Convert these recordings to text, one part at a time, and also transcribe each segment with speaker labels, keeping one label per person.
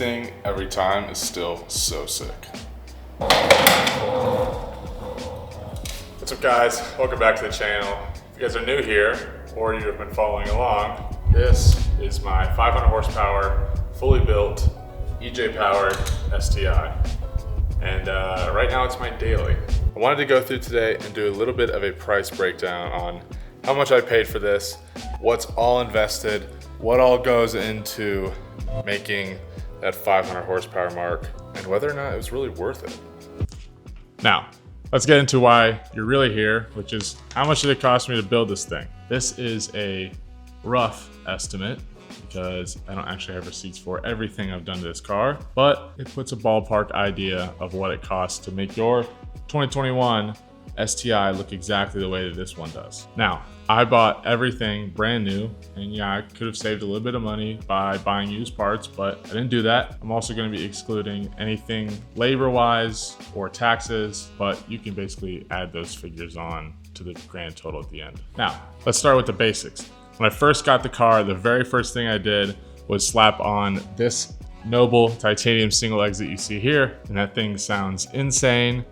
Speaker 1: everything every time is still so sick. What's up guys, welcome back to the channel. If you guys are new here or you have been following along, this is my 500 horsepower, fully built, EJ powered STI. And right now it's my daily. I wanted to go through today and do a little bit of a price breakdown on how much I paid for this, what's all invested, what all goes into making that 500 horsepower mark, and whether or not it was really worth it. Now, let's get into why you're really here, which is how much did it cost me to build this thing? This is a rough estimate because I don't actually have receipts for everything I've done to this car, but it puts a ballpark idea of what it costs to make your 2021 STI look exactly the way that this one does. Now, I bought everything brand new, and yeah, I could have saved a little bit of money by buying used parts, but I didn't do that. I'm also going to be excluding anything labor-wise or taxes, but you can basically add those figures on to the grand total at the end. Now, let's start with the basics. When I first got the car, the very first thing I did was slap on this Noble titanium single exit you see here, and that thing sounds insane.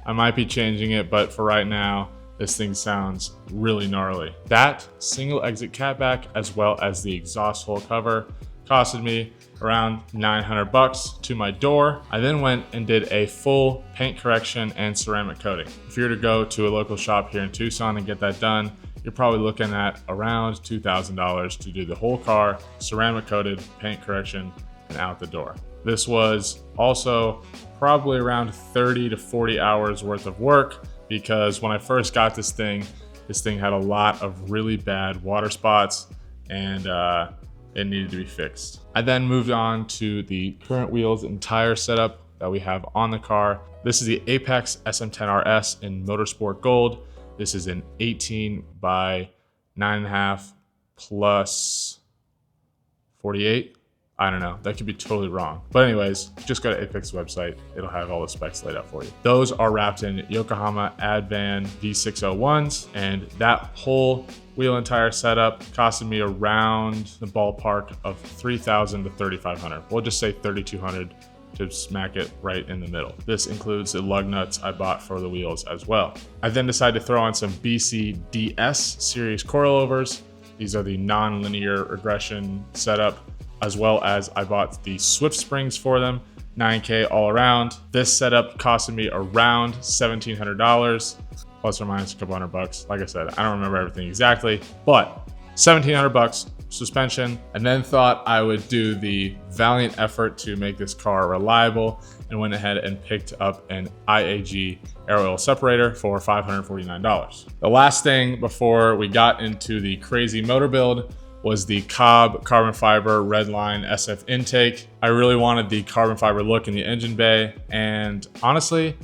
Speaker 1: I might be changing it, but for right now, this thing sounds really gnarly. That single exit catback, as well as the exhaust hole cover, costed me around 900 bucks to my door. I then went and did a full paint correction and ceramic coating. If you were to go to a local shop here in Tucson and get that done, you're probably looking at around $2,000 to do the whole car, ceramic coated, paint correction, and out the door. This was also probably around 30 to 40 hours worth of work, because when I first got this thing had a lot of really bad water spots, and it needed to be fixed. I then moved on to the current wheels and tire setup that we have on the car. This is the Apex SM10RS in Motorsport Gold. This is an 18 by 9.5 plus 48. I don't know, that could be totally wrong. But anyways, just go to Apex's website. It'll have all the specs laid out for you. Those are wrapped in Yokohama Advan V601s, and that whole wheel and tire setup costed me around the ballpark of $3,000 to $3,500. We'll just say $3,200 to smack it right in the middle. This includes the lug nuts I bought for the wheels as well. I then decided to throw on some BCDS series coilovers. These are the non-linear regression setup, as well as I bought the Swift springs for them, 9K all around. This setup costed me around $1,700, plus or minus a couple $100. Like I said, I don't remember everything exactly, but $1,700 suspension, and then thought I would do the valiant effort to make this car reliable and went ahead and picked up an IAG air oil separator for $549. The last thing before we got into the crazy motor build was the Cobb carbon fiber Redline SF intake. I really wanted the carbon fiber look in the engine bay, and honestly,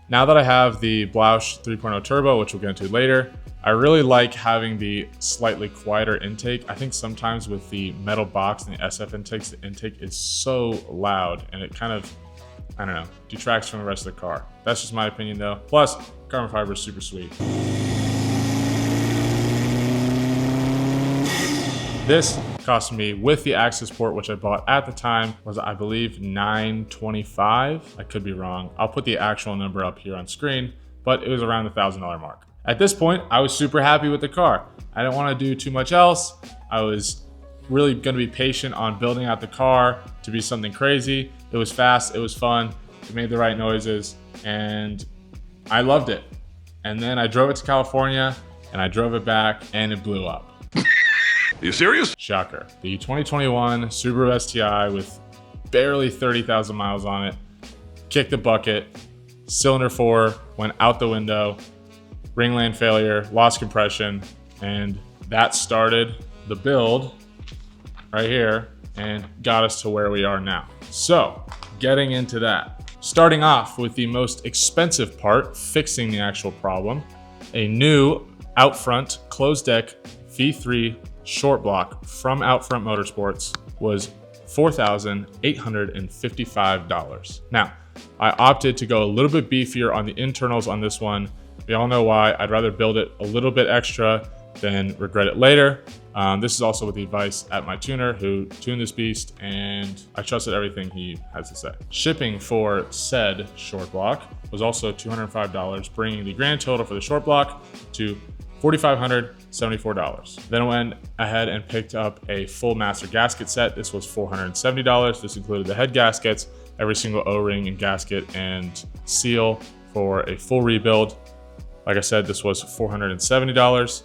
Speaker 1: now that I have the Blausch 3.0 turbo, which we'll get into later, I really like having the slightly quieter intake. I think sometimes with the metal box and the SF intakes, the intake is so loud and it kind of, I don't know, detracts from the rest of the car. That's just my opinion though. Plus, carbon fiber is super sweet. This cost me, with the access port, which I bought at the time, was I believe $925. I could be wrong. I'll put the actual number up here on screen, but it was around the $1,000 mark. At this point, I was super happy with the car. I didn't want to do too much else. I was really going to be patient on building out the car to be something crazy. It was fast, it was fun, it made the right noises, and I loved it. And then I drove it to California, and I drove it back, and it blew up.
Speaker 2: Are you serious?
Speaker 1: Shocker. The 2021 Subaru STI with barely 30,000 miles on it kicked the bucket. Cylinder 4 went out the window. Ringland failure, lost compression, and that started the build right here and got us to where we are now. So, getting into that. Starting off with the most expensive part, fixing the actual problem, a new out front closed deck V3 short block from Outfront Motorsports was $4,855. Now, I opted to go a little bit beefier on the internals on this one We all know why. I'd rather build it a little bit extra than regret it later. This is also with the advice at my tuner who tuned this beast, and I trusted everything he has to say. Shipping for said short block was also $205, bringing the grand total for the short block to $4,574. Then I went ahead and picked up a full master gasket set. This was $470. This included the head gaskets, every single O-ring and gasket and seal for a full rebuild. Like I said, this was $470.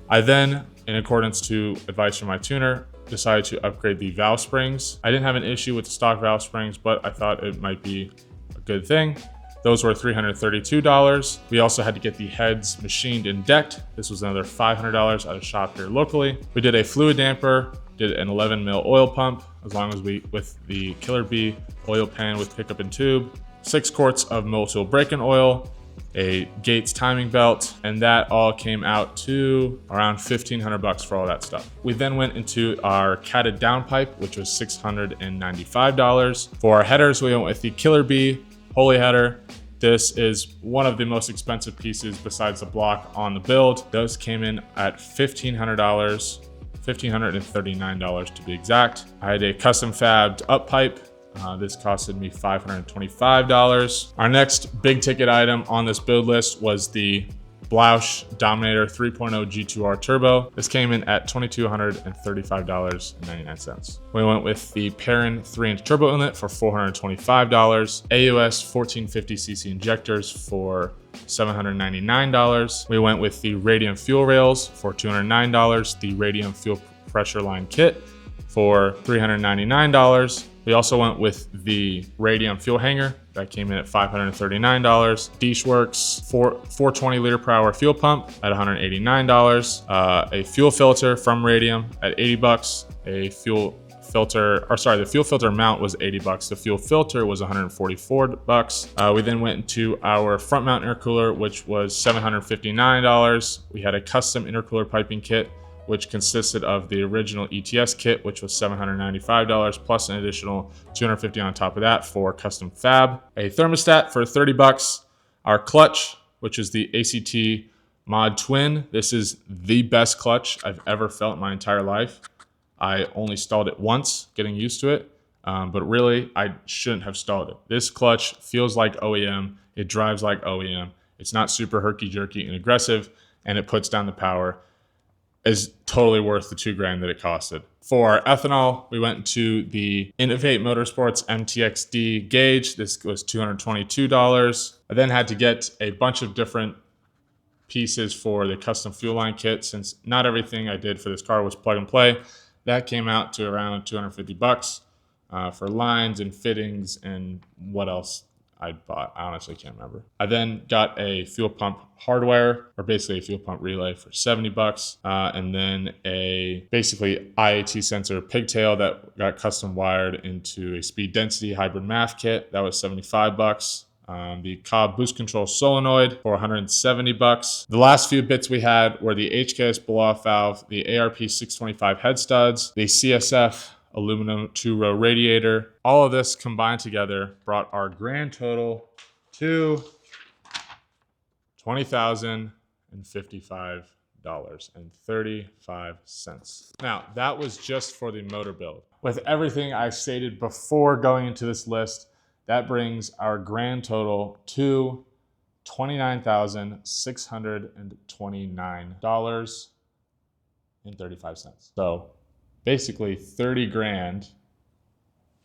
Speaker 1: I then, in accordance to advice from my tuner, decided to upgrade the valve springs. I didn't have an issue with the stock valve springs, but I thought it might be a good thing. Those were $332. We also had to get the heads machined and decked. This was another $500 at a shop here locally. We did a fluid damper, did an 11 mil oil pump, with the Killer Bee oil pan with pickup and tube, 6 quarts of Motul break-in oil, a Gates timing belt, and that all came out to around $1,500 for all that stuff. We then went into our catted downpipe, which was $695. For our headers, we went with the Killer Bee Holy header. This is one of the most expensive pieces besides the block on the build. Those came in at $1,500, $1,539 to be exact. I had a custom fabbed up pipe. This costed me $525. Our next big ticket item on this build list was the Blausch Dominator 3.0 G2R Turbo. This came in at $2,235.99. We went with the Perrin 3-inch turbo inlet for $425. AUS 1450cc injectors for $799. We went with the Radium fuel rails for $209. The Radium fuel pressure line kit for $399. We also went with the Radium fuel hanger. That came in at $539. Dishworks 420 liter per hour fuel pump at $189. A fuel filter from Radium at $80. The fuel filter mount was $80. The fuel filter was $144. We then went into our front mount intercooler, which was $759. We had a custom intercooler piping kit, which consisted of the original ETS kit, which was $795, plus an additional $250 on top of that for custom fab. A thermostat for $30. Our clutch, which is the ACT Mod Twin. This is the best clutch I've ever felt in my entire life. I only stalled it once, getting used to it, but really, I shouldn't have stalled it. This clutch feels like OEM. It drives like OEM. It's not super herky-jerky and aggressive, and it puts down the power. Is totally worth the $2,000 that it costed. For ethanol, we went to the Innovate Motorsports MTXD gauge. This was $222. I then had to get a bunch of different pieces for the custom fuel line kit, since not everything I did for this car was plug and play. That came out to around $250 for lines and fittings and what else I bought. I honestly can't remember. I then got a fuel pump hardwire, or basically a fuel pump relay for $70, and then a basically IAT sensor pigtail that got custom wired into a speed density hybrid MAF kit. That was $75. The Cobb boost control solenoid for $170. The last few bits we had were the HKS blow-off valve, the ARP 625 head studs, the CSF aluminum 2-row radiator. All of this combined together brought our grand total to $20,055.35. Now, that was just for the motor build. With everything I stated before going into this list, that brings our grand total to $29,629.35. So basically $30,000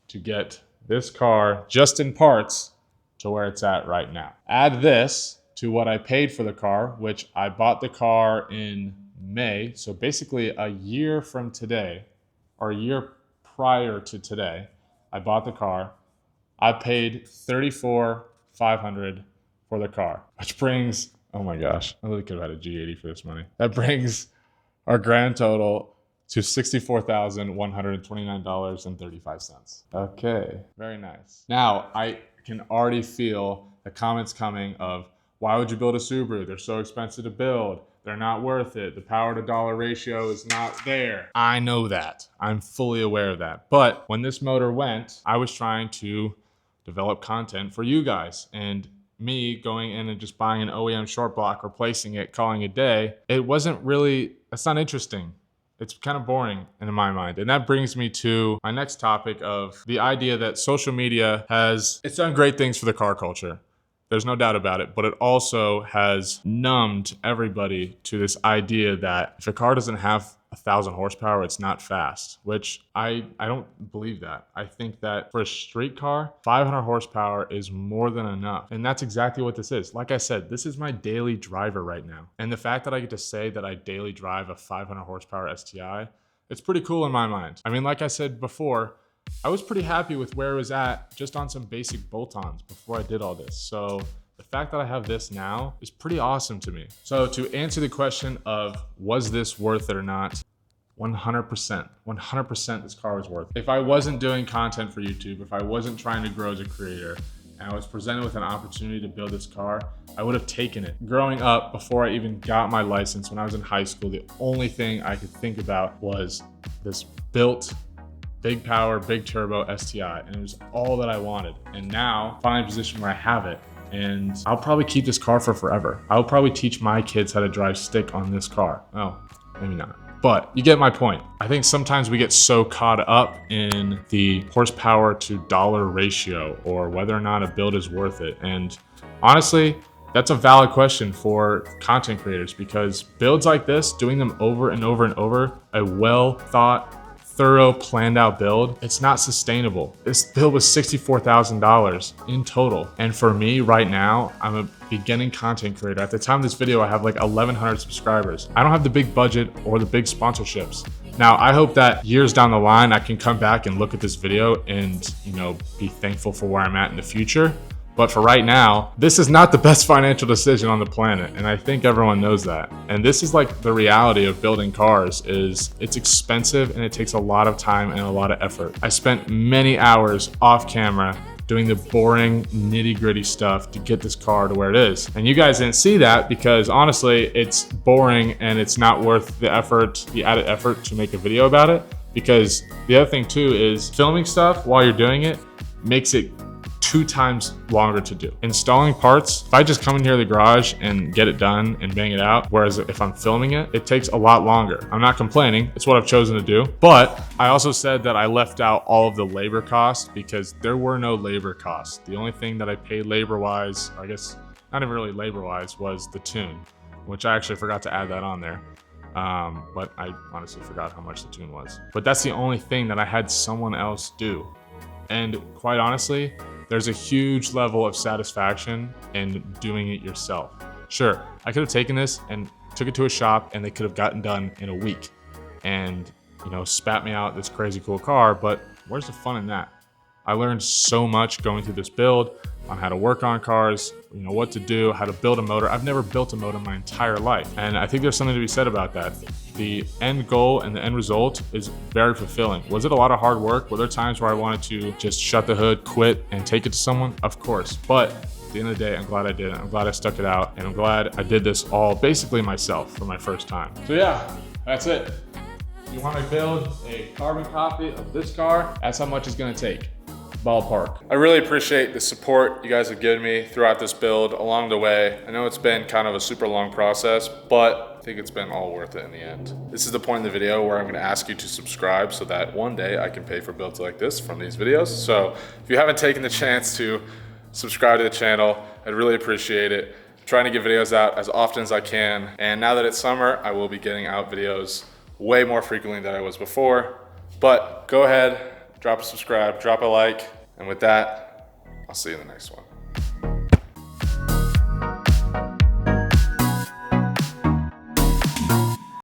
Speaker 1: to get this car just in parts to where it's at right now. Add this to what I paid for the car, which I bought the car in May. So basically a year from today, or a year prior to today, I bought the car. I paid $34,500 for the car, which brings, oh my gosh, I really could have had a G80 for this money. That brings our grand total to $64,129.35. Okay, very nice. Now, I can already feel the comments coming of, why would you build a Subaru? They're so expensive to build. They're not worth it. The power to dollar ratio is not there. I know that. I'm fully aware of that. But when this motor went, I was trying to develop content for you guys and me going in and just buying an OEM short block, replacing it, calling it a day, it's not interesting. It's kind of boring in my mind. And that brings me to my next topic of the idea that social media it's done great things for the car culture. There's no doubt about it, but it also has numbed everybody to this idea that if a car doesn't have 1,000 horsepower, it's not fast, which I don't believe that. I think that for a street car, 500 horsepower is more than enough. And that's exactly what this is. Like I said, this is my daily driver right now. And the fact that I get to say that I daily drive a 500 horsepower STI, it's pretty cool in my mind. I mean, like I said before, I was pretty happy with where it was at just on some basic bolt-ons before I did all this. So the fact that I have this now is pretty awesome to me. So to answer the question of was this worth it or not, 100% this car was worth it. If I wasn't doing content for YouTube, if I wasn't trying to grow as a creator, and I was presented with an opportunity to build this car, I would have taken it. Growing up, before I even got my license, when I was in high school, the only thing I could think about was this built big power, big turbo STI, and it was all that I wanted. And now, finally in a position where I have it, and I'll probably keep this car for forever. I'll probably teach my kids how to drive stick on this car. Oh, maybe not. But you get my point. I think sometimes we get so caught up in the horsepower to dollar ratio or whether or not a build is worth it. And honestly, that's a valid question for content creators because builds like this, doing them over and over and over, a well thought, thorough, planned out build, it's not sustainable. This build was $64,000 in total. And for me right now, I'm a beginning content creator. At the time of this video, I have like 1,100 subscribers. I don't have the big budget or the big sponsorships. Now, I hope that years down the line, I can come back and look at this video and, be thankful for where I'm at in the future. But for right now, this is not the best financial decision on the planet. And I think everyone knows that. And this is like the reality of building cars is it's expensive and it takes a lot of time and a lot of effort. I spent many hours off camera doing the boring nitty gritty stuff to get this car to where it is. And you guys didn't see that because honestly, it's boring and it's not worth the effort, the added effort to make a video about it. Because the other thing too is filming stuff while you're doing it makes it 2 times longer to do. Installing parts, if I just come in here to the garage and get it done and bang it out, whereas if I'm filming it, it takes a lot longer. I'm not complaining, it's what I've chosen to do. But I also said that I left out all of the labor costs because there were no labor costs. The only thing that I paid labor-wise, I guess not even really labor-wise, was the tune, which I actually forgot to add that on there. But I honestly forgot how much the tune was. But that's the only thing that I had someone else do. And quite honestly, there's a huge level of satisfaction in doing it yourself. Sure, I could have taken this and took it to a shop and they could have gotten done in a week and, spat me out this crazy cool car, but where's the fun in that? I learned so much going through this build on how to work on cars, what to do, how to build a motor. I've never built a motor my entire life. And I think there's something to be said about that. The end goal and the end result is very fulfilling. Was it a lot of hard work? Were there times where I wanted to just shut the hood, quit, and take it to someone? Of course. But at the end of the day, I'm glad I did it. I'm glad I stuck it out. And I'm glad I did this all basically myself for my first time. So yeah, that's it. If you want to build a carbon copy of this car, that's how much it's going to take. Ballpark. I really appreciate the support you guys have given me throughout this build along the way. I know it's been kind of a super long process, but I think it's been all worth it in the end. This is the point in the video where I'm going to ask you to subscribe so that one day I can pay for builds like this from these videos. So if you haven't taken the chance to subscribe to the channel, I'd really appreciate it. I'm trying to get videos out as often as I can. And now that it's summer, I will be getting out videos way more frequently than I was before. But go ahead, drop a subscribe, drop a like, and with that, I'll see you in the next one.